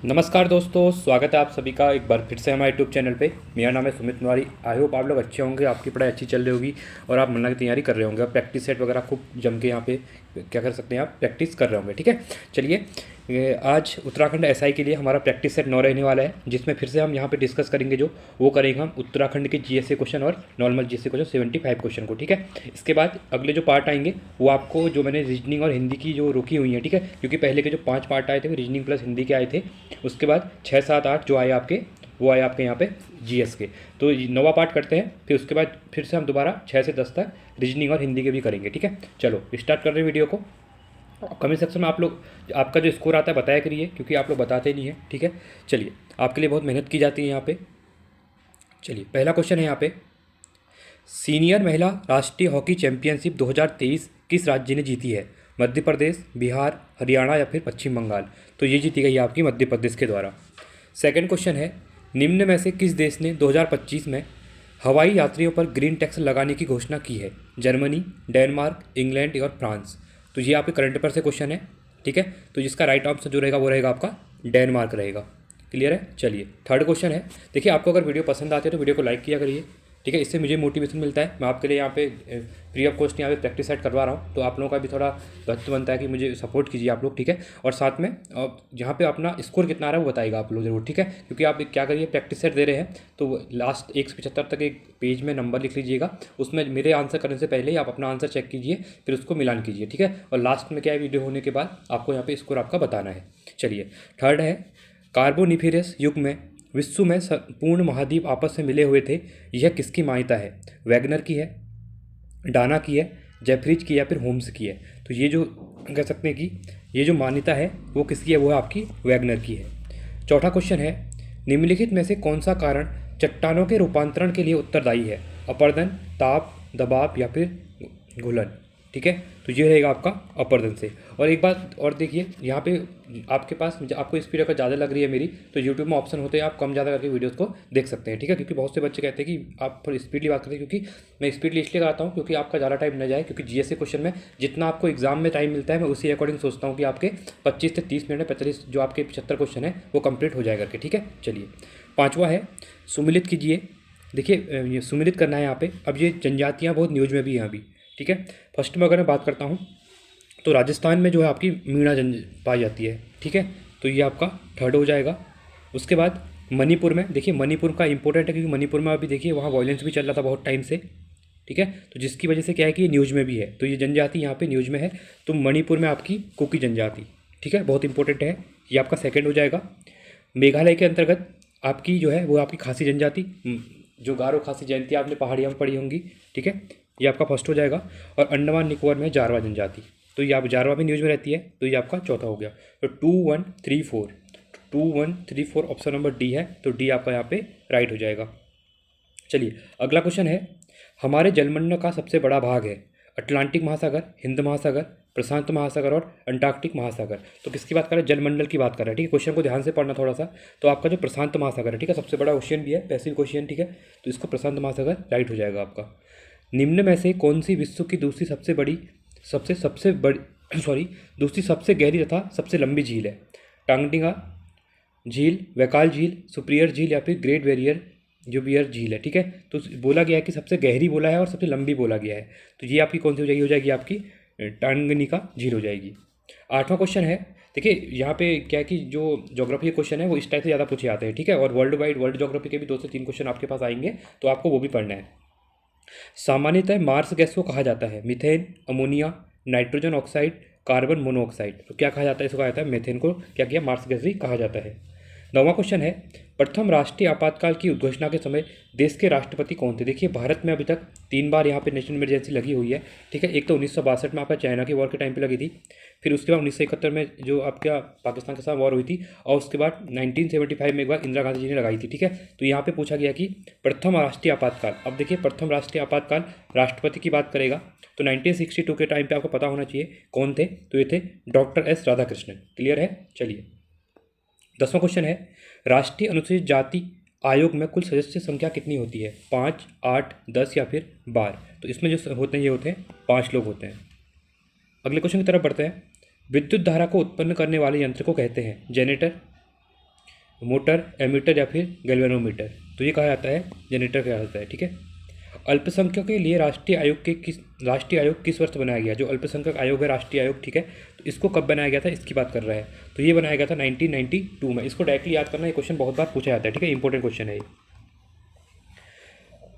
नमस्कार दोस्तों, स्वागत है आप सभी का एक बार फिर से हमारे यूट्यूब चैनल पे। मेरा नाम है सुमित तिवारी। आई होप आप लोग अच्छे होंगे, आपकी पढ़ाई अच्छी चल रही होगी और आप मनना की तैयारी कर रहे होंगे और प्रैक्टिस सेट वगैरह खूब जम के यहाँ पे क्या कर सकते हैं, आप प्रैक्टिस कर रहे होंगे। ठीक है, चलिए आज उत्तराखंड एसआई के लिए हमारा प्रैक्टिस सेट 9 रहने वाला है, जिसमें फिर से हम यहाँ पे डिस्कस करेंगे। जो वो करेंगे हम उत्तराखंड के जीएस क्वेश्चन और नॉर्मल जीएस क्वेश्चन 75 क्वेश्चन को। ठीक है, इसके बाद अगले जो पार्ट आएंगे वो आपको जो मैंने रीजनिंग और हिंदी की जो रुकी हुई है, ठीक है, क्योंकि पहले के जो 5 पार्ट आए थे वो रीजनिंग प्लस हिंदी के आए थे। उसके बाद 6, 7, 8 जो आए आपके, वो आए आपके यहाँ पे जीएस के। तो नवा पार्ट करते हैं, फिर उसके बाद फिर से हम दोबारा 6 से 10 तक रीजनिंग और हिंदी के भी करेंगे। ठीक है, चलो स्टार्ट कर रहे हैं वीडियो को। कमेंट सेक्शन में आप लोग आपका जो स्कोर आता है बताया करिए, क्योंकि आप लोग बताते नहीं हैं। ठीक है, चलिए आपके लिए बहुत मेहनत की जाती है यहाँ पे। चलिए पहला क्वेश्चन है यहाँ पे, सीनियर महिला राष्ट्रीय हॉकी चैंपियनशिप 2023 किस राज्य ने जीती है? मध्य प्रदेश, बिहार, हरियाणा या फिर पश्चिम बंगाल? तो ये जीती गई है आपकी मध्य प्रदेश के द्वारा। सेकंड क्वेश्चन है, निम्न में से किस देश ने 2025 में हवाई यात्रियों पर ग्रीन टैक्स लगाने की घोषणा की है? जर्मनी, डेनमार्क, इंग्लैंड और फ्रांस? तो ये आपके करंट अफेयर से क्वेश्चन है। ठीक है, तो जिसका राइट आंसर जो रहेगा वो रहेगा आपका डेनमार्क रहेगा। क्लियर है? चलिए थर्ड क्वेश्चन है। देखिए आपको अगर वीडियो पसंद आती है तो वीडियो को लाइक किया करिए। ठीक है, इससे मुझे मोटिवेशन मिलता है। मैं आपके लिए यहाँ पे फ्री ऑफ कॉस्ट यहाँ पे प्रैक्टिस सेट करवा रहा हूँ, तो आप लोगों का भी थोड़ा दायित्व बनता है कि मुझे सपोर्ट कीजिए आप लोग। ठीक है, और साथ में जहाँ पे अपना स्कोर कितना आ रहा है वो बताइएगा आप लोग जरूर। ठीक है, क्योंकि आप क्या करिए, प्रैक्टिस सेट दे रहे हैं तो लास्ट 1 से 75 तक एक पेज में नंबर लिख लीजिएगा। उसमें मेरे आंसर करने से पहले ही आप अपना आंसर चेक कीजिए, फिर उसको मिलान कीजिए। ठीक है, और लास्ट में क्या है, वीडियो होने के बाद आपको यहाँ पे स्कोर आपका बताना है। चलिए थर्ड है, कार्बोनिफेरस युग में विश्व में पूर्ण महाद्वीप आपस में मिले हुए थे, यह किसकी मान्यता है? वैगनर की है, डाना की है, जेफरीज की या फिर होम्स की है? तो ये जो कह सकते हैं कि ये जो मान्यता है वो किसकी है, वो है आपकी वैगनर की है। चौथा क्वेश्चन है, निम्नलिखित में से कौन सा कारण चट्टानों के रूपांतरण के लिए उत्तरदायी है? अपरदन, ताप, दबाव या फिर घुलन? ठीक है, तो ये रहेगा आपका अपर्दन से। और एक बात और देखिए, यहाँ पे आपके पास आपको स्पीड अगर ज़्यादा लग रही है मेरी, तो यूट्यूब में ऑप्शन होते हैं, आप कम ज़्यादा करके वीडियोस को देख सकते हैं। ठीक है, क्योंकि बहुत से बच्चे कहते हैं कि आप थोड़ी स्पीडली बात करते हैं, क्योंकि मैं स्पीडली इसलिए कराता हूँ क्योंकि आपका ज़्यादा टाइम न जाए। क्योंकि जीएस क्वेश्चन में जितना आपको एग्जाम में टाइम मिलता है, मैं उसी अकॉर्डिंग सोचता हूँ कि आपके 25 से 30 मिनट में 45 जो आपके 75 क्वेश्चन है वो कंप्लीट हो जाए करके। ठीक है, चलिए पाँचवा है, सुमिलित कीजिए। देखिए ये सुमिलित करना है यहाँ पे। अब ये जनजातियाँ बहुत न्यूज में भी हैं अभी। ठीक है, फर्स्ट में अगर मैं बात करता हूँ तो राजस्थान में जो है आपकी मीणा जन पाई जाती है। ठीक है, तो ये आपका थर्ड हो जाएगा। उसके बाद मणिपुर में, देखिए मणिपुर का इंपॉर्टेंट है क्योंकि मणिपुर में अभी देखिए वहाँ वायलेंस भी चल रहा था बहुत टाइम से। ठीक है, तो जिसकी वजह से क्या है कि ये न्यूज़ में भी है, तो ये जनजाति यहाँ पे न्यूज़ में है। तो मणिपुर में आपकी कुकी जनजाति, ठीक है, बहुत इंपॉर्टेंट है। ये आपका सेकंड हो जाएगा। मेघालय के अंतर्गत आपकी जो है वो आपकी खासी जनजाति, जो गारो खासी जयंती आपने पहाड़ियों में पढ़ी होंगी। ठीक है, ये आपका फर्स्ट हो जाएगा। और अंडमान निकोबार में जारवा जनजाति, तो ये आप जारवा भी न्यूज़ में रहती है, तो ये आपका चौथा हो गया। तो 2 1 3 4, 2 1 3 4 ऑप्शन नंबर डी है, तो डी आपका यहाँ पे राइट हो जाएगा। चलिए अगला क्वेश्चन है, हमारे जलमंडल का सबसे बड़ा भाग है? अटलांटिक महासागर, हिंद महासागर, प्रशांत महासागर और अंटार्कटिक महासागर? तो किसकी बात कर रहे हैं? जलमंडल की बात कर रहे हैं। ठीक है, क्वेश्चन को ध्यान से पढ़ना थोड़ा सा। तो आपका जो प्रशांत महासागर है, ठीक है, सबसे बड़ा ओशियन भी है, पैसिफिक ओशियन। ठीक है, तो इसको प्रशांत महासागर राइट हो जाएगा आपका। निम्न में से कौन सी विश्व की दूसरी सबसे बड़ी सबसे सबसे बड़ी सॉरी दूसरी सबसे गहरी तथा सबसे लंबी झील है? टांगडिंगा झील, वैकाल झील, सुपीरियर झील या फिर ग्रेट बैरियर जो बियर झील है? ठीक है, तो बोला गया है कि सबसे गहरी बोला है और सबसे लंबी बोला गया है, तो ये आपकी कौन सी हो जाएगी? हो जाएगी आपकी टांगनिका झील हो जाएगी। आठवां क्वेश्चन है, देखिए यहाँ पे क्या है कि जो ज्योग्राफी के क्वेश्चन है वो इस टाइप से ज़्यादा पूछे जाते हैं। ठीक है, और वर्ल्ड वाइड वर्ल्ड ज्योग्राफी के भी 2 से 3 क्वेश्चन आपके पास आएंगे, तो आपको वो भी पढ़ना है। सामान्यतः मार्स गैस को कहा जाता है methane, ammonia, nitrogen oxide, carbon monoxide? तो क्या कहा जाता है? इसको कहा जाता है मीथेन को क्या किया, मार्स गैस भी कहा जाता है। नौवां क्वेश्चन है, प्रथम राष्ट्रीय आपातकाल की उद्घोषणा के समय देश के राष्ट्रपति कौन थे? देखिए भारत में अभी तक 3 बार यहाँ पे नेशनल इमरजेंसी लगी हुई है। ठीक है, एक तो 1962 में आपका चाइना की वॉर के टाइम पे लगी थी, फिर उसके बाद 1971 में जो आपका पाकिस्तान के साथ वॉर हुई थी, और उसके बाद 1975 में एक बार इंदिरा गांधी जी ने लगाई थी। ठीक है, तो यहाँ पे पूछा गया कि प्रथम राष्ट्रीय आपातकाल। अब देखिए प्रथम राष्ट्रीय आपातकाल राष्ट्रपति की बात करेगा, तो 1962 के टाइम पे आपको पता होना चाहिए कौन थे, तो ये थे डॉक्टर एस राधाकृष्णन। क्लियर है? चलिए 10वां क्वेश्चन है, राष्ट्रीय अनुसूचित जाति आयोग में कुल सदस्य संख्या कितनी होती है? 5, 8, 10 या फिर 12? तो इसमें जो होते हैं ये होते हैं 5 लोग होते हैं। अगले क्वेश्चन की तरफ बढ़ते हैं, विद्युत धारा को उत्पन्न करने वाले यंत्र को कहते हैं जनरेटर, मोटर, एमीटर या फिर गैल्वेनोमीटर। तो ये कहा जाता है जनरेटर कहा जाता है, ठीक है। अल्पसंख्यकों के लिए राष्ट्रीय आयोग किस वर्ष बनाया गया? जो अल्पसंख्यक आयोग है, राष्ट्रीय आयोग, ठीक है, तो इसको कब बनाया गया था, इसकी बात कर रहा है। तो ये बनाया गया था 1992 में। इसको डायरेक्टली याद करना, ये क्वेश्चन बहुत बार पूछा जाता है, ठीक है, इंपॉर्टेंट क्वेश्चन है ये।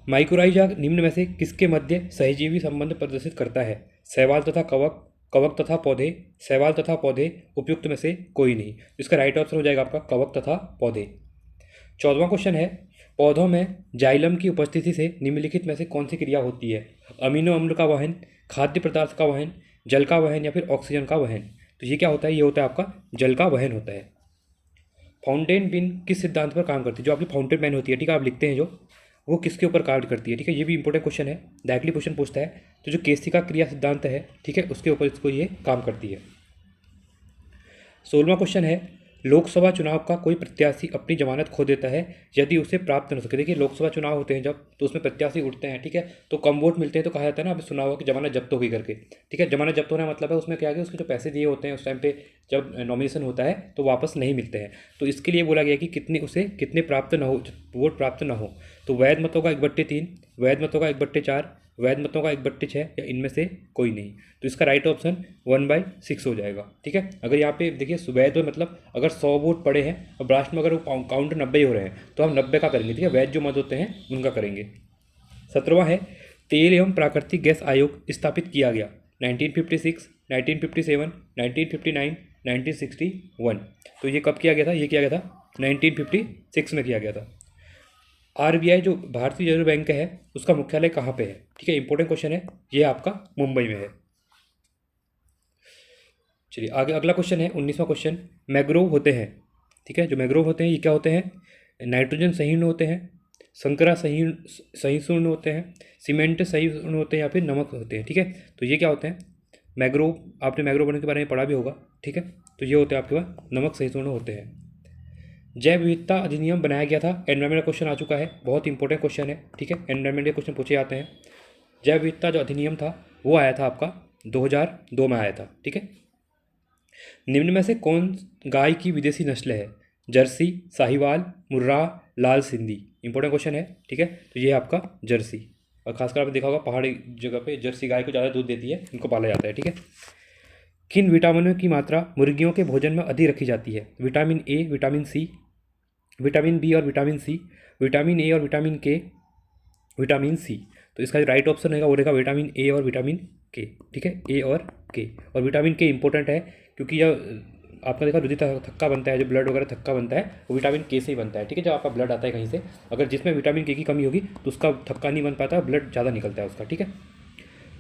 माइक्रोराइजा निम्न में से किसके मध्य सहजीवी संबंध प्रदर्शित करता है? शैवाल तथा कवक, कवक तथा पौधे, शैवाल तथा पौधे, उपयुक्त में से कोई नहीं। इसका राइट ऑप्शन हो जाएगा आपका कवक तथा पौधे। 14वां क्वेश्चन है, पौधों में जाइलम की उपस्थिति से निम्नलिखित में से कौन सी क्रिया होती है? अमीनो अम्ल का वहन, खाद्य पदार्थ का वहन, जल का वहन या फिर ऑक्सीजन का वहन। तो ये क्या होता है? ये होता है आपका जल का वहन होता है। फाउंटेन पेन किस सिद्धांत पर काम करती है? जो आपकी फाउंटेन पेन होती है, ठीक है, आप लिखते हैं जो, वो किसके ऊपर कार्य करती है? ठीक है, ये भी इंपॉर्टेंट क्वेश्चन है, डायरेक्टली क्वेश्चन पूछता है। तो जो केसिका क्रिया सिद्धांत है, ठीक है, उसके ऊपर इसको ये काम करती है। 16वां क्वेश्चन है, लोकसभा चुनाव का कोई प्रत्याशी अपनी जमानत खो देता है यदि उसे प्राप्त न हो सके। देखिए, लोकसभा चुनाव होते हैं जब, तो उसमें प्रत्याशी उठते हैं, ठीक है, तो कम वोट मिलते हैं तो कहा जाता है ना, अभी सुना होगा कि जमानत जब्त हो गई करके, ठीक है। जमानत जब्त होना मतलब है उसमें क्या है, उसके जो पैसे दिए होते हैं उस टाइम पे जब नॉमिनेशन होता है तो वापस नहीं मिलते हैं। तो इसके लिए बोला गया कि कितने प्राप्त न हो, वोट प्राप्त न हो। तो वैध मतों का 1/3, वैध मतों का 1/4, वैध मतों का 1/6 या इनमें से कोई नहीं। तो इसका राइट ऑप्शन 1/6 हो जाएगा, ठीक है। अगर यहाँ पे देखिए वैध मतलब अगर 100 वोट पड़े हैं और लास्ट में अगर वो काउंट 90 हो रहे हैं तो हम 90 का करेंगे, ठीक है, वैध जो मत होते हैं उनका करेंगे। 17वां है, तेल एवं प्राकृतिक गैस आयोग स्थापित किया गया 1956, 1957, 1959, 1961। तो ये कब किया गया था? ये किया गया था 1956 में किया गया था। आरबीआई जो भारतीय रिजर्व बैंक है उसका मुख्यालय कहाँ पे है? ठीक है, इंपॉर्टेंट क्वेश्चन है ये, आपका मुंबई में है। चलिए आगे अगला क्वेश्चन है 19वां क्वेश्चन, मैग्रोव होते हैं, ठीक है, जो मैग्रोव होते हैं ये क्या होते हैं? नाइट्रोजन सहीर्ण होते हैं, संकरा सहिष्णु होते हैं, सीमेंट सहिष्णु होते हैं या फिर नमक होते हैं, ठीक है। तो ये क्या होते हैं? मैग्रोव, आपने मैग्रोव बनने के बारे में पढ़ा भी होगा, ठीक है। तो ये होते हैं आपके पास नमक सहिष्णु होते हैं। जैव विविधता अधिनियम बनाया गया था, एनवायरमेंट क्वेश्चन आ चुका है, बहुत इंपॉर्टेंट क्वेश्चन है, ठीक है, एनवायरमेंट के क्वेश्चन पूछे जाते हैं। जैव विविधता जो अधिनियम था वो आया था आपका 2002 में आया था, ठीक है। निम्न में से कौन गाय की विदेशी नस्ल है? जर्सी, साहिवाल, मुर्रा, लाल सिंधी। इंपॉर्टेंट क्वेश्चन है, ठीक है। तो ये है आपका जर्सी, और खासकर आपने देखा होगा पहाड़ी जगह पे जर्सी गाय को ज़्यादा दूध देती है, इनको पाला जाता है, ठीक है। किन विटामिनों की मात्रा मुर्गियों के भोजन में अधिक रखी जाती है? Vitamin A, vitamin C, vitamin B और विटामिन सी, विटामिन ए और विटामिन के, विटामिन सी। तो इसका जो राइट ऑप्शन रहेगा वो रहेगा विटामिन ए और विटामिन के, ठीक है, ए और के। और विटामिन के इंपॉर्टेंट है क्योंकि जब आपने देखा रुधिर थक्का बनता है, जो ब्लड वगैरह थक्का बनता है वो विटामिन के से ही बनता है, ठीक है। जब आपका ब्लड आता है कहीं से, अगर जिसमें विटामिन के की कमी होगी तो उसका थक्का नहीं बन पाता, ब्लड ज़्यादा निकलता है उसका, ठीक है।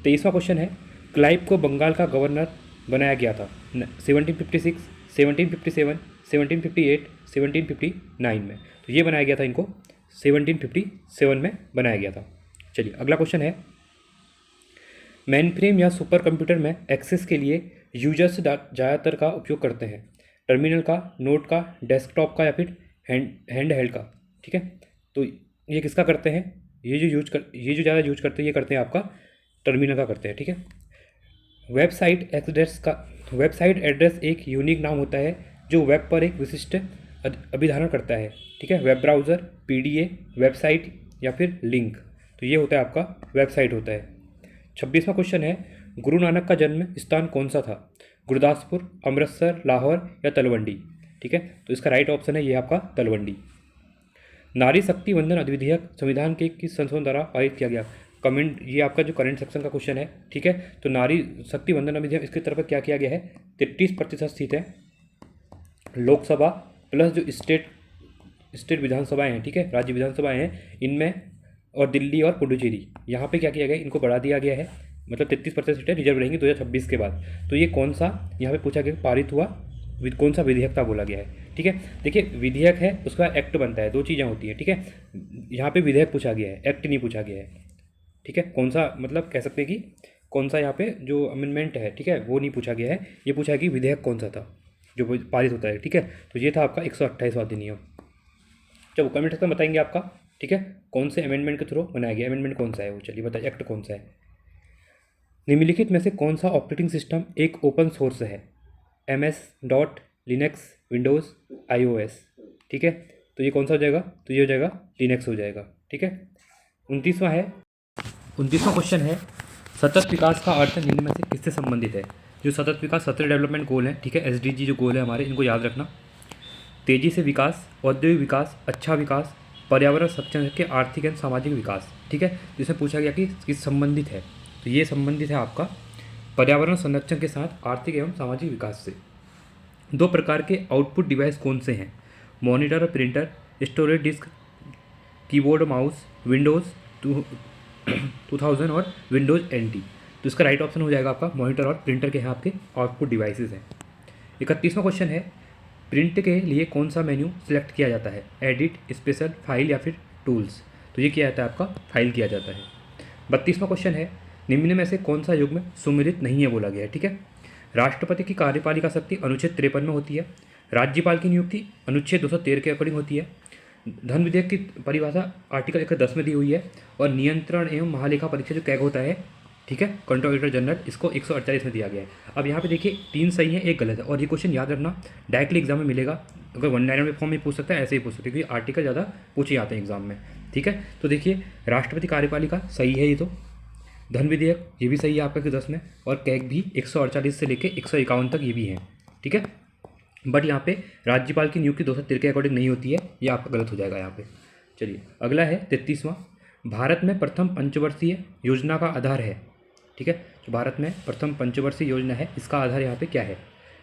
23वां क्वेश्चन है, क्लाइव को बंगाल का गवर्नर बनाया गया था 1756, 1757, 1758, 1759 में। तो ये बनाया गया था इनको 1757 में बनाया गया था। चलिए अगला क्वेश्चन है, मेनफ्रेम या सुपर कंप्यूटर में एक्सेस के लिए यूजर्स ज़्यादातर का उपयोग करते हैं? टर्मिनल का, नोट का, डेस्कटॉप का या फिर हैंड हेल्ड का, ठीक है। तो ये किसका करते हैं? ये जो ज़्यादा यूज करते हैं ये करते हैं आपका टर्मिनल का करते हैं, ठीक है। वेबसाइट एड्रेस एक यूनिक नाम होता है जो वेब पर एक विशिष्ट अभिधारण करता है, ठीक है। वेब ब्राउज़र, पीडीए, वेबसाइट या फिर लिंक। तो ये होता है आपका वेबसाइट होता है। 26वां क्वेश्चन है, गुरु नानक का जन्म स्थान कौन सा था? गुरदासपुर, अमृतसर, लाहौर या तलवंडी, ठीक है। तो इसका राइट ऑप्शन है ये आपका तलवंडी। नारी शक्ति वंदन अधिविधेयक संविधान के किस संशोधन द्वारा पारित किया गया? कमेंट, ये आपका जो करंट सेक्शन का क्वेश्चन है, ठीक है। तो नारी शक्ति वंदन अधिनियम इसकी तरफ क्या किया गया है? 33% सीट है लोकसभा प्लस जो स्टेट विधानसभाएं हैं, ठीक है, राज्य विधानसभाएं हैं इनमें, और दिल्ली और पुडुचेरी, यहाँ पे क्या किया गया, इनको बढ़ा दिया गया है, मतलब 33% सीटें रिजर्व रहेंगी 2026 के बाद। तो ये कौन सा यहाँ पे पूछा गया पारित हुआ, कौन सा विधेयक था बोला गया है, ठीक है। देखिए विधेयक है उसका एक्ट बनता है, दो चीज़ें होती हैं, ठीक है। यहाँ पे विधेयक पूछा गया है, एक्ट नहीं पूछा गया है, ठीक है। कौन सा मतलब कह सकते हैं कि कौन सा यहाँ पे जो अमेंडमेंट है, ठीक है, वो नहीं पूछा गया है, ये पूछा कि विधेयक कौन सा था जो पारित होता है, ठीक है। तो ये था आपका 128वां अधिनियम। चलो कमेंट सेक्शन में बताएंगे आपका, ठीक है, कौन से अमेंडमेंट के थ्रू बनाया गया, अमेंडमेंट कौन सा है वो, चलिए बताइए एक्ट कौन सा है। निम्नलिखित में से कौन सा ऑपरेटिंग सिस्टम एक ओपन सोर्स है? MS dot, Linux, Windows, iOS, ठीक है। तो ये कौन सा हो जाएगा, तो ये हो जाएगा 3x हो जाएगा, ठीक है। 29वां है, 29वां क्वेश्चन है, सतत विकास का अर्थ निम्न में से किससे संबंधित है। जो सतत विकास, सतत डेवलपमेंट गोल है, ठीक है, SDG जो गोल है हमारे, इनको याद रखना। तेजी से विकास, औद्योगिक विकास, अच्छा विकास, पर्यावरण संरक्षण के आर्थिक एवं सामाजिक विकास, ठीक है। जिसमें पूछा गया कि किस संबंधित है, तो ये संबंधित है आपका पर्यावरण संरक्षण के साथ आर्थिक एवं सामाजिक विकास से। दो प्रकार के आउटपुट डिवाइस कौन से हैं, मॉनिटर और printer, storage disk, keyboard mouse, Windows 2000 और विंडोज़ NT। तो इसका राइट ऑप्शन हो जाएगा आपका मॉनिटर और प्रिंटर के यहाँ आपके आउटपुट डिवाइसेस हैं। 31वां क्वेश्चन है, प्रिंट के लिए कौन सा मेन्यू सेलेक्ट किया जाता है, एडिट, स्पेशल, फाइल या फिर टूल्स। तो ये किया जाता है आपका फाइल किया जाता है। 32वां क्वेश्चन है, निम्न में से कौन सा युग्म सुमेलित नहीं है बोला गया है, ठीक है। राष्ट्रपति की कार्यपालिका शक्ति अनुच्छेद 53 में होती है। राज्यपाल की नियुक्ति अनुच्छेद 213 के अकॉर्डिंग होती है। धन विधेयक की परिभाषा आर्टिकल 110 में दी हुई है। और नियंत्रण एवं महालेखा परीक्षा जो कैग होता है, ठीक है, कंट्रोलर जनरल, इसको 148 में दिया गया है। अब यहाँ पे देखिए 3 सही है, 1 गलत है। और ये क्वेश्चन याद रखना डायरेक्टली एग्जाम में मिलेगा। अगर 199 फॉर्म में पूछ सकता है, ऐसे ही पूछ सकते हैं, क्योंकि आर्टिकल ज़्यादा पूछे जाते हैं एग्जाम में, ठीक है। तो देखिए राष्ट्रपति कार्यपालिका सही है ये, तो धन विधेयक ये भी सही है आपका 10 में, और कैग भी 148 से लेकर 151 तक ये भी हैं, ठीक है। बट यहाँ पे राज्यपाल की नियुक्ति 213 के अकॉर्डिंग नहीं होती है, ये आपका गलत हो जाएगा यहाँ पे। चलिए अगला है 33वां, भारत में प्रथम पंचवर्षीय योजना का आधार है, ठीक है। तो भारत में प्रथम पंचवर्षीय योजना है, इसका आधार यहाँ पे क्या है,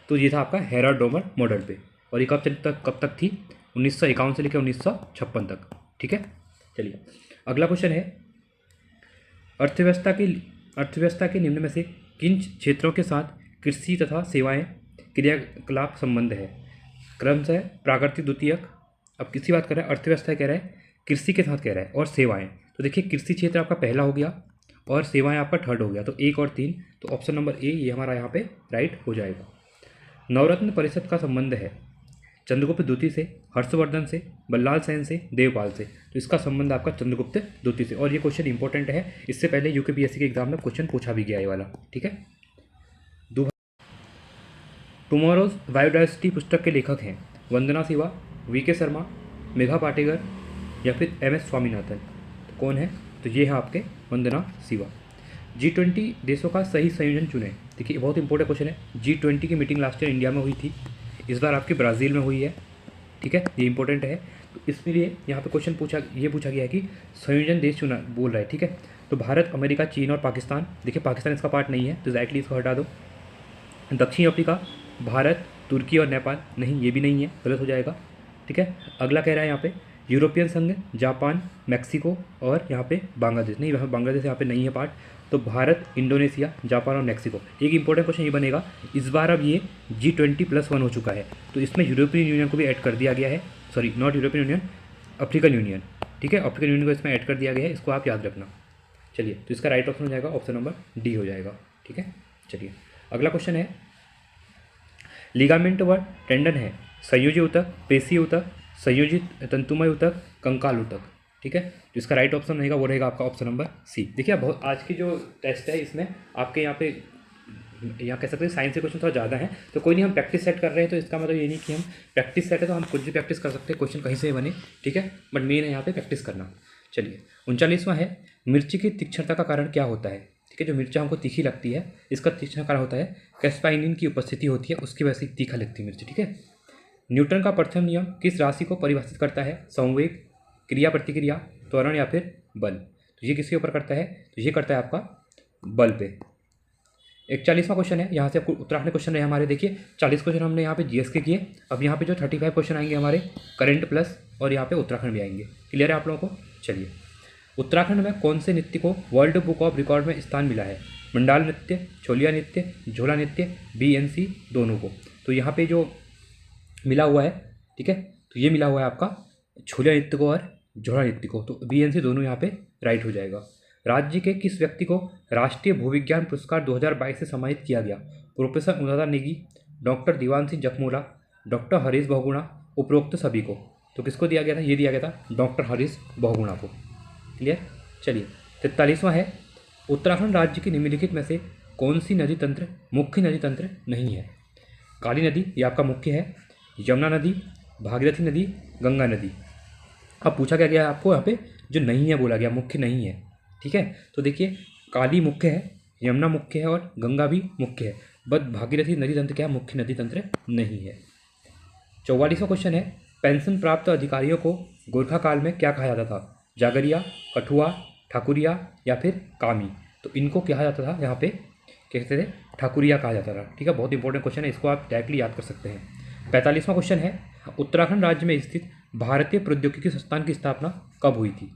तो ये था आपका हेराल्ड डोमर मॉडल पे। और ये कब तक थी, 1951 से लेकर 1956 तक, ठीक है। चलिए अगला क्वेश्चन है, अर्थव्यवस्था के निम्न में से किन क्षेत्रों के साथ कृषि तथा सेवाएं क्रियाकलाप संबंध है, क्रमशः प्राकृतिक द्वितीयक। अब किसकी बात कर रहा है, अर्थव्यवस्था कह रहा है, कृषि के साथ कह रहा है, और सेवाएं। तो देखिए कृषि क्षेत्र आपका पहला हो गया और सेवाएं आपका थर्ड हो गया, तो 1 और 3, तो ऑप्शन नंबर ए ये हमारा यहाँ पे राइट हो जाएगा। नवरत्न परिषद का संबंध है चंद्रगुप्त द्वितीय से, हर्षवर्धन से, बल्लाल सेन से, देवपाल से। तो इसका संबंध आपका चंद्रगुप्त द्वितीय से। और ये क्वेश्चन इंपॉर्टेंट है, इससे पहले UPSC के एग्जाम में क्वेश्चन पूछा भी गया ये वाला, ठीक है। टुमारोज बायोडाइवर्सिटी पुस्तक के लेखक हैं वंदना शिवा, VK शर्मा, मेघा पाटेकर या फिर MS स्वामीनाथन। तो कौन है, तो ये है आपके वंदना शिवा। G20 देशों का सही संयोजन चुने। देखिए बहुत इंपॉर्टेंट क्वेश्चन है। G20 की मीटिंग लास्ट ईयर इंडिया में हुई थी, इस बार आपकी ब्राज़ील में हुई है, ठीक है, ये इंपॉर्टेंट है। तो इसलिए यहाँ पे क्वेश्चन पूछा गया है कि संयोजन देश चुना बोल रहा है, ठीक है। तो भारत, अमेरिका, चीन और पाकिस्तान। देखिए पाकिस्तान इसका पार्ट नहीं है, तो डायरेक्टली इसको हटा दो। दक्षिण अफ्रीका, भारत, तुर्की और नेपाल, नहीं ये भी नहीं है, गलत हो जाएगा, ठीक है। अगला कह रहा है यहाँ पे यूरोपियन संघ, जापान, मैक्सिको और यहाँ पे बांग्लादेश। नहीं, वहाँ बांग्लादेश यहाँ पे नहीं है पार्ट। तो भारत, इंडोनेशिया, जापान और मैक्सिको। एक इंपॉर्टेंट क्वेश्चन ये बनेगा, इस बार अब ये G20+1 हो चुका है, तो इसमें यूरोपियन यूनियन को भी ऐड कर दिया गया है। Sorry, not European union, African union, ठीक है, अफ्रीकन यूनियन को इसमें ऐड कर दिया गया है, इसको आप याद रखना। चलिए तो इसका राइट ऑप्शन हो जाएगा ऑप्शन नंबर D हो जाएगा, ठीक है। चलिए अगला क्वेश्चन है, लिगामेंट व टेंडन है संयोजी ऊतक, पेशीय ऊतक, संयोजित तंतुमय ऊतक, कंकाल ऊतक, ठीक है। तो इसका राइट ऑप्शन रहेगा वो रहेगा आपका ऑप्शन नंबर C। देखिए बहुत आज की जो टेस्ट है इसमें आपके यहाँ कह सकते हैं साइंस के क्वेश्चन थोड़ा ज़्यादा है, तो कोई नहीं, हम प्रैक्टिस सेट कर रहे हैं, तो इसका मतलब ये नहीं कि हम प्रैक्टिस सेट है तो हम कुछ भी प्रैक्टिस कर सकते हैं, क्वेश्चन कहीं से बने, ठीक है, बट मेन है यहाँ पे प्रैक्टिस करना। चलिए 39वां है, मिर्ची की तीक्ष्णता का कारण क्या होता है, ठीक है। जो मिर्चा हमको तीखी लगती है, इसका तीक्ष्ण कारण होता है कैस्पाइनिन की उपस्थिति होती है, उसकी वजह से तीखा लगती है मिर्ची, ठीक है। न्यूटन का प्रथम नियम किस राशि को परिभाषित करता है, संवेग, क्रिया प्रतिक्रिया, त्वरण या फिर बल। तो ये किसके ऊपर करता है, तो ये करता है आपका बल पे। 41वां क्वेश्चन है, यहाँ से आपको उत्तराखंड क्वेश्चन रहे हमारे। देखिए 40 क्वेश्चन हमने यहाँ पे GS के किए, अब यहाँ पे जो 35 क्वेश्चन आएंगे हमारे करंट प्लस, और यहाँ पे उत्तराखंड भी आएंगे। क्लियर है आप लोगों को। चलिए उत्तराखंड में कौन से नृत्य को वर्ल्ड बुक ऑफ रिकॉर्ड में स्थान मिला है, मंडाल नृत्य, छोलिया नृत्य, झोला नृत्य, BNC दोनों को। तो यहाँ पे जो मिला हुआ है, ठीक है, तो ये मिला हुआ है आपका छोलिया नृत्य को और झोला नृत्य को, तो BNC दोनों यहाँ पे राइट हो जाएगा। राज्य के किस व्यक्ति को राष्ट्रीय भूविज्ञान पुरस्कार 2022 से सम्मानित किया गया, professor Anuradha Negi, doctor Diwan Singh Jakhmola, doctor Harish Bahuguna, उपरोक्त सभी को। तो किसको दिया गया था, ये दिया गया था डॉक्टर हरीश बहुगुणा को। क्लियर। चलिए 43वां है, उत्तराखंड राज्य की निम्नलिखित में से कौन सी नदी तंत्र मुख्य नदी तंत्र नहीं है, काली नदी ये आपका मुख्य है, यमुना नदी, भागीरथी नदी, गंगा नदी। अब पूछा क्या गया आपको यहाँ पे, जो नहीं है बोला गया, मुख्य नहीं है, ठीक है। तो देखिए काली मुख्य है, यमुना मुख्य है और गंगा भी मुख्य है, बट भागीरथी नदी तंत्र क्या है, मुख्य नदी तंत्र नहीं है। 44वां क्वेश्चन है, पेंशन प्राप्त अधिकारियों को गोरखा काल में क्या कहा जाता था, जागरिया, कठुआ, ठाकुरिया या फिर कामी। तो इनको कहा जाता था यहाँ पे, कहते थे ठाकुरिया कहा जाता था, ठीक है। बहुत इंपॉर्टेंट क्वेश्चन है, इसको आप डायरेक्टली याद कर सकते हैं। 45वां क्वेश्चन है, उत्तराखंड राज्य में स्थित भारतीय प्रौद्योगिकी संस्थान की स्थापना कब हुई थी,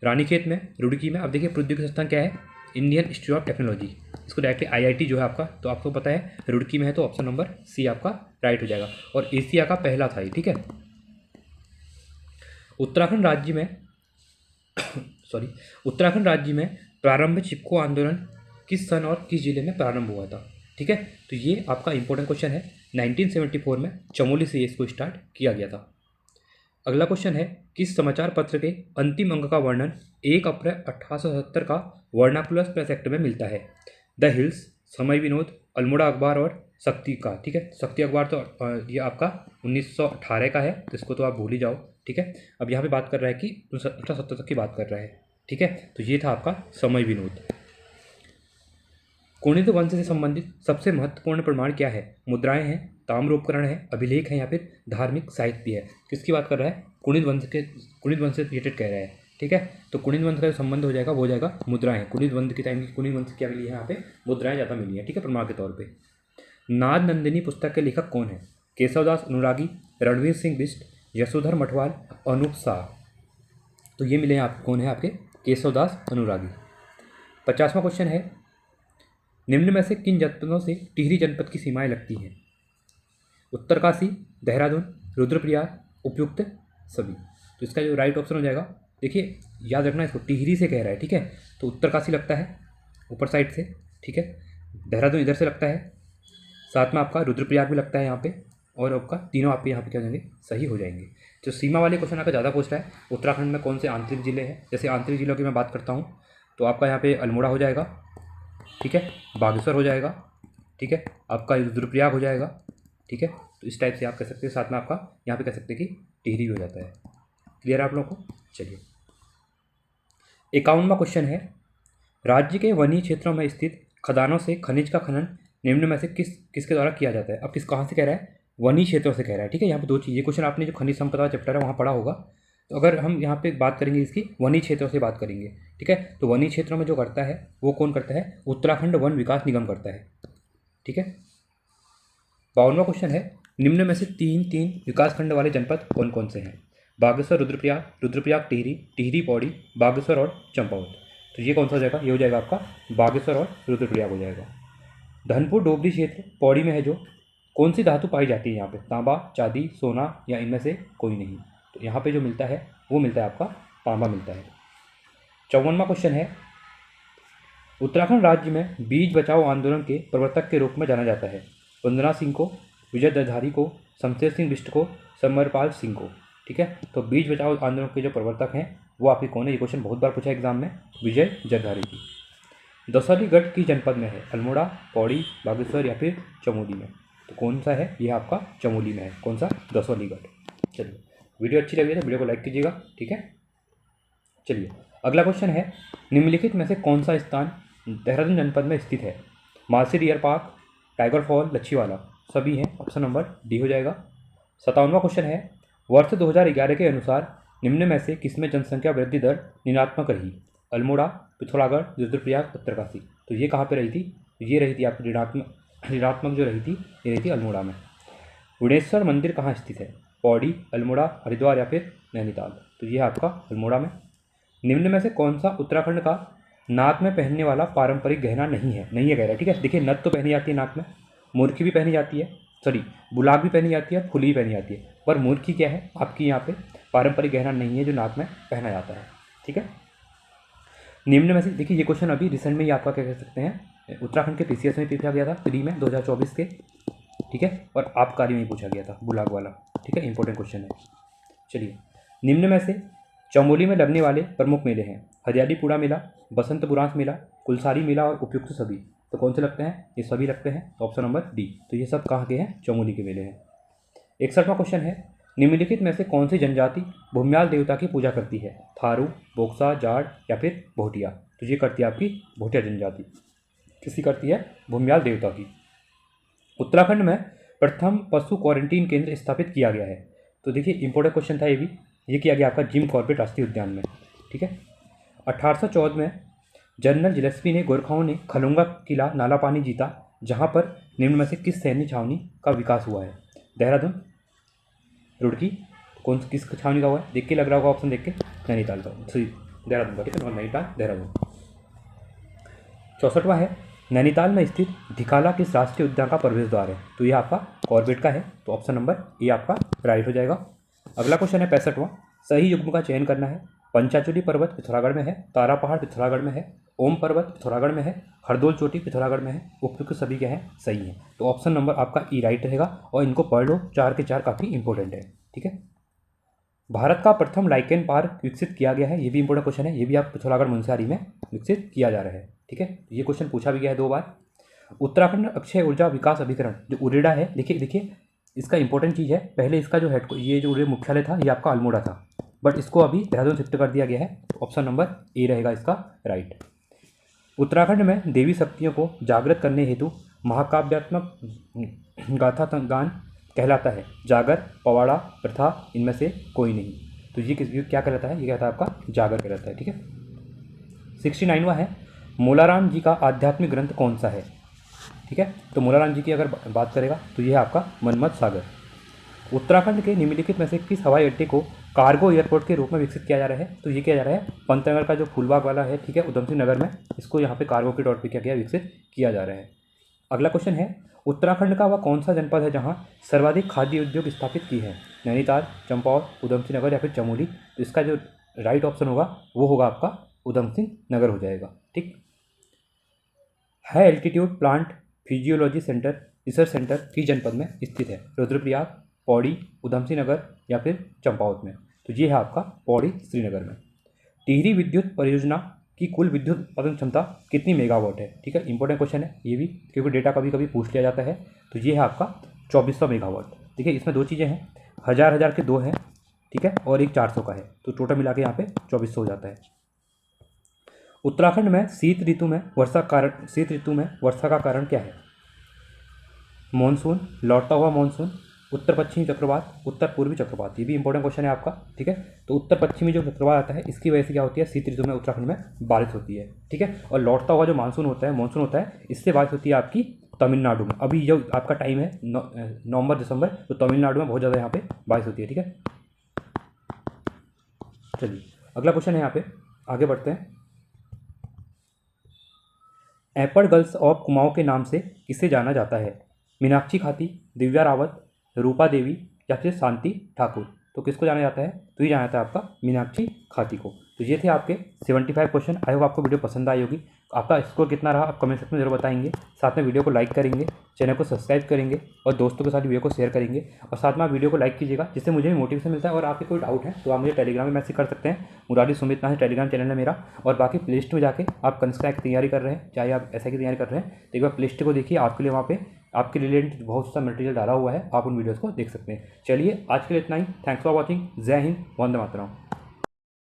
रानीखेत में, रुड़की में। अब देखिए प्रौद्योगिकी संस्थान क्या है, इंडियन इंस्टीट्यूट ऑफ टेक्नोलॉजी, इसको डायरेक्टली आईआईटी जो है आपका, तो आपको पता है रुड़की में है, तो ऑप्शन नंबर सी आपका राइट हो जाएगा। और एशिया का पहला था ये, ठीक है। उत्तराखंड राज्य में उत्तराखंड राज्य में प्रारंभ चिपको आंदोलन किस सन और किस जिले में प्रारंभ हुआ था, ठीक है। तो ये आपका इंपॉर्टेंट क्वेश्चन है। 1974 में चमोली से इसको स्टार्ट किया गया था। अगला क्वेश्चन है, किस समाचार पत्र के अंतिम अंक का वर्णन 1 अप्रैल 1870 का वर्नाकुलर प्रेस एक्ट में मिलता है, द हिल्स, समय विनोद, अल्मोड़ा अखबार और शक्ति का, ठीक है। शक्ति अखबार तो ये आपका 1918 का है, तो इसको तो आप भूल ही जाओ, ठीक है। अब यहाँ पे बात कर रहा है कि 1870 तक की बात कर रहा है, ठीक है। तो ये था आपका समय विनोद। कुणिद वंश से संबंधित सबसे महत्वपूर्ण प्रमाण क्या है, मुद्राएं हैं, ताम्रोपकरण है, अभिलेख है या फिर धार्मिक साहित्य है। किसकी बात कर रहा है, कुणिद वंश से रिलेटेड कह रहा है, ठीक है। तो कुणिद वंश का जो संबंध हो जाएगा वो हो जाएगा मुद्राएं। कुणिद वंश के टाइम की कुणिद वंश क्या मिली है यहाँ पे, मुद्राएं ज़्यादा मिली है, ठीक है, प्रमाण के तौर पर। नाद नंदिनी पुस्तक के लेखक कौन है, केशवदास अनुरागी, रणवीर सिंह बिष्ट, यशोधर मठवाल, अनूप शाह। तो ये मिले हैं आप, कौन है आपके, केशवदास अनुरागी। 50वां क्वेश्चन है, निम्न में से किन जनपदों से टिहरी जनपद की सीमाएं लगती हैं, उत्तरकाशी, देहरादून, रुद्रप्रयाग, उपयुक्त सभी। तो इसका जो राइट ऑप्शन हो जाएगा, देखिए याद रखना इसको, टिहरी से कह रहा है, ठीक है। तो उत्तरकाशी लगता है ऊपर साइड से, ठीक है। देहरादून इधर से लगता है, साथ में आपका रुद्रप्रयाग भी लगता है यहाँ पे, और आपका तीनों आपके यहाँ पे क्या हो जाएंगे, सही हो जाएंगे। जो सीमा वाले क्वेश्चन आपका ज़्यादा पूछ रहा है, उत्तराखंड में कौन से आंतरिक जिले हैं, जैसे आंतरिक जिलों की मैं बात करता हूँ तो आपका यहाँ पे अल्मोड़ा हो जाएगा, ठीक है, बागेश्वर हो जाएगा, ठीक है, आपका रुद्रप्रयाग हो जाएगा, ठीक है। तो इस टाइप से आप कह सकते हैं, साथ में आपका यहाँ पे कह सकते हैं कि टिहरी हो जाता है। क्लियर है आप लोगों को। चलिए 51वां क्वेश्चन है, राज्य के वनीय क्षेत्रों में स्थित खदानों से खनिज का खनन निम्न में से किसके द्वारा किया जाता है। अब कहाँ से कह रहा है, वनीय क्षेत्रों से कह रहा है, ठीक है। यहाँ पे दो चीज़, ये क्वेश्चन आपने जो खनिज संपदा चैप्टर है वहाँ पढ़ा होगा, तो अगर हम यहाँ पे बात करेंगे इसकी वनीय क्षेत्रों से बात करेंगे, ठीक है। तो वनीय क्षेत्रों में जो करता है वो कौन करता है, उत्तराखंड वन विकास निगम करता है, ठीक है। 52वां क्वेश्चन है, निम्न में से तीन विकासखंड वाले जनपद कौन कौन से हैं, बागेश्वर, रुद्रप्रयाग, टिहरी, टिहरी पौड़ी, बागेश्वर और चंपावत। तो ये कौन सा हो जाएगा, ये हो जाएगा आपका बागेश्वर और रुद्रप्रयाग हो जाएगा। धनपुर डोबरी क्षेत्र पौड़ी में है, जो कौन सी धातु पाई जाती है यहाँ पे, तांबा, चांदी, सोना या इनमें से कोई नहीं। तो यहाँ पे जो मिलता है वो मिलता है आपका तांबा मिलता है। 54वां क्वेश्चन है, उत्तराखंड राज्य में बीज बचाओ आंदोलन के प्रवर्तक के रूप में जाना जाता है, वंदना सिंह को, विजय जरधारी को, शमशेर सिंह बिष्ट को, समरपाल सिंह को, ठीक है। तो बीज बचाओ आंदोलन के जो प्रवर्तक हैं वो आपके कौन है, ये क्वेश्चन बहुत बार पूछा एग्जाम में, विजय जरधारी की। दसौली गढ़ की जनपद में है, अल्मोड़ा, पौड़ी, बागेश्वर या फिर चमोली में। तो कौन सा है, ये आपका चमोली में है, कौन सा, दसौली गढ़। चलिए वीडियो अच्छी लगी तो वीडियो को लाइक कीजिएगा, ठीक है। चलिए अगला क्वेश्चन है, निम्नलिखित में से कौन सा स्थान देहरादून जनपद में स्थित है, Malsi deer park, tiger fall, Lachhiwala. सभी हैं, ऑप्शन नंबर डी हो जाएगा। 57वां क्वेश्चन है, वर्ष 2011 के अनुसार निम्न में से किसमें जनसंख्या वृद्धि दर ऋणात्मक रही, अल्मोड़ा, पिथौरागढ़, रुद्रप्रयाग, उत्तरकाशी। तो ये कहाँ पे रही थी, ये रही थी आपकी ऋणात्मक जो रही थी, ये रही थी अल्मोड़ा में। गुणेश्वर मंदिर कहाँ स्थित है, पौड़ी, अल्मोड़ा, हरिद्वार या फिर नैनीताल। तो ये है आपका अल्मोड़ा में। निम्न में से कौन सा उत्तराखंड का नाक में पहनने वाला पारंपरिक गहना नहीं है कह रहा है, ठीक है। देखिए नथ तो पहनी जाती है नाक में, मुर्खी भी पहनी जाती है, सॉरी बुलाक भी पहनी जाती है, फुली भी पहनी जाती है, पर मुर्खी क्या है आपकी यहाँ पे पारंपरिक गहना नहीं है जो नाक में पहना जाता है, ठीक है। निम्न में से देखिए, ये क्वेश्चन अभी रिसेंट में ही आपका क्या कह सकते हैं, उत्तराखंड के पीसीएस में पूछा गया था प्री में 2024 के, ठीक है, और आबकारी में पूछा गया था बुलाक वाला, ठीक है, इंपॉर्टेंट क्वेश्चन है। चलिए निम्न में से चमोली में लगने वाले प्रमुख मेले हैं, हरियालीपुरा मेला, बसंत बुरांस मेला, कुलसारी मेला और उपयुक्त सभी। तो कौन से लगते हैं, ये सभी लगते हैं, तो ऑप्शन नंबर डी। तो ये सब कहाँ के हैं, चमोली के मेले हैं। 61वां क्वेश्चन है, निम्नलिखित में से कौन सी जनजाति भूम्याल देवता की पूजा करती है? थारू, बोक्सा, जाट या फिर भोटिया? तो ये करती है आपकी भोटिया जनजाति। किसी करती है? भूम्याल देवता की। उत्तराखंड में प्रथम पशु क्वारंटीन केंद्र स्थापित किया गया है। तो देखिए इंपॉर्टेंट क्वेश्चन था ये भी। ये किया गया आपका जिम कॉर्बेट राष्ट्रीय उद्यान में। ठीक है। 1814 में जनरल जिलेस्पी ने गोरखाओं ने खलुंगा किला नाला पानी जीता, जहां पर निम्न में से किस सैन्य छावनी का विकास हुआ है? देहरादून, रुड़की, किस छावनी का हुआ है? देख के लग रहा होगा ऑप्शन देख के, नैनीताल का, सॉरी देहरादून का। ठीक है, नैनीताल देहरादून। 64वां है, नैनीताल में स्थित धिकाला किस राष्ट्रीय उद्यान का प्रवेश द्वार है? तो यह आपका कॉर्बेट का है। तो ऑप्शन नंबर ए आपका राइट हो जाएगा। अगला क्वेश्चन है 65वां, सही युग्म का चयन करना है। पंचाचूली पर्वत पिथौरागढ़ में है, तारा पहाड़ पिथौरागढ़ में है, ओम पर्वत पिथौरागढ़ में है, हरदोल चोटी पिथौरागढ़ में है। उपयुक्त सभी क्या है? सही है। तो ऑप्शन नंबर आपका ई राइट रहेगा और इनको पढ़ लो, 4 के 4 काफ़ी इंपॉर्टेंट है। ठीक है। भारत का प्रथम लाइकेन पार्क विकसित किया गया है। ये भी इंपॉर्टेंट क्वेश्चन है। ये भी आप पिथौरागढ़ मुनस्यारी में विकसित किया जा रहा है। ठीक है, ये क्वेश्चन पूछा भी गया है 2 बार। उत्तराखंड अक्षय ऊर्जा विकास अभिकरण जो उरेडा है, देखिए इसका इंपॉर्टेंट चीज़ है, पहले इसका जो ये जो मुख्यालय था ये आपका अल्मोड़ा था, बट इसको अभी देहरादून शिफ्ट कर दिया गया है। ऑप्शन नंबर ए रहेगा इसका राइट। उत्तराखंड में देवी शक्तियों को जागृत करने हेतु महाकाव्यात्मक गाथा गान कहलाता है। जागर, पवाड़ा, प्रथा, इनमें से कोई नहीं। तो ये क्या कहलाता है? ये कहता है आपका जागर कहलाता है। ठीक है। 69वां है, मोलाराम जी का आध्यात्मिक ग्रंथ कौन सा है? ठीक है, तो मोलाराम जी की अगर बात करेगा तो ये है आपका मनमत सागर। उत्तराखंड के निम्नलिखित में से किस हवाई अड्डे को कार्गो एयरपोर्ट के रूप में विकसित किया जा रहा है? तो ये किया जा रहा है पंतनगर का जो फूलबाग वाला है, ठीक है, उधम सिंह नगर में, इसको यहाँ पे कार्गो के तौर पे क्या किया, विकसित किया जा रहा है। अगला क्वेश्चन है, उत्तराखंड का वह कौन सा जनपद है जहाँ सर्वाधिक खाद्य उद्योग स्थापित की है? नैनीताल, चंपावत, उधम सिंह नगर या फिर चमोली? तो इसका जो राइट ऑप्शन होगा वो होगा आपका उधम सिंह नगर हो जाएगा। ठीक है। Altitude plant physiology centre research centre किस जनपद में स्थित है? रुद्रप्रयाग, पौड़ी, उधम सिंह नगर या फिर चंपावत में? तो ये है आपका पौड़ी श्रीनगर में। टिहरी विद्युत परियोजना की कुल विद्युत उत्पादन क्षमता कितनी मेगावाट है? ठीक है, इंपॉर्टेंट क्वेश्चन है ये भी, क्योंकि डेटा कभी कभी पूछ लिया जाता है। तो ये है आपका 2400 मेगावाट। ठीक है, इसमें 2 चीज़ें हैं, 1000 के 2 हैं, ठीक है, और एक 400 का है, तो टोटल मिला के यहाँ पे 2400 हो जाता है। उत्तराखंड में शीत ऋतु में वर्षा का कारण क्या है? मॉनसून, लौटता हुआ मॉनसून, उत्तर पश्चिमी चक्रवात, उत्तर पूर्वी चक्रवात? ये भी इंपॉर्टेंट क्वेश्चन है आपका। ठीक है, तो उत्तर पश्चिमी जो चक्रवात आता है इसकी वजह से क्या होती है? शीत ऋतु में उत्तराखंड में बारिश होती है। ठीक है, और लौटता हुआ जो मानसून होता है इससे बारिश होती है आपकी तमिलनाडु में। अभी जो आपका टाइम है नवंबर दिसंबर, तो तमिलनाडु में बहुत ज़्यादा यहाँ पे बारिश होती है। ठीक है, चलिए अगला क्वेश्चन है, यहाँ पे आगे बढ़ते हैं। एपड़ गर्ल्स ऑफ कुमाऊं के नाम से किसे जाना जाता है? मीनाक्षी खाती, दिव्या रावत, रूपा देवी या फिर शांति ठाकुर? तो किसको जाना जाता है? तो ये जाना जाता है आपका मीनाक्षी खाती को। तो ये थे आपके 75 क्वेश्चन। आई होप आपको वीडियो पसंद आई होगी। आपका स्कोर कितना रहा आप कमेंट सेक्शन में जरूर बताएंगे। साथ में वीडियो को लाइक करेंगे, चैनल को सब्सक्राइब करेंगे और दोस्तों के साथ वीडियो को शेयर करेंगे। और साथ में आप वीडियो को लाइक कीजिएगा, जिससे मुझे भी मोटिवेशन मिलता है। और आपके कोई डाउट है तो आप मुझे टेलीग्राम में मैसेज कर सकते हैं। मुरारी सुमित नाम है टेलीग्राम चैनल है मेरा। और बाकी प्ले लिस्ट में जाके आप कंस्ट्रक्ट की तैयारी कर रहे हैं, चाहे आप ऐसा की तैयारी कर रहे हैं, तो एक बार प्ले लिस्ट को देखिए, आपके लिए वहाँ पे आपके रिलेटेड बहुत सा मटेरियल डाला हुआ है, आप उन वीडियोज़ को देख सकते हैं। चलिए आज के लिए इतना ही। Thanks for watching. जय हिंद, वंदे मातरम।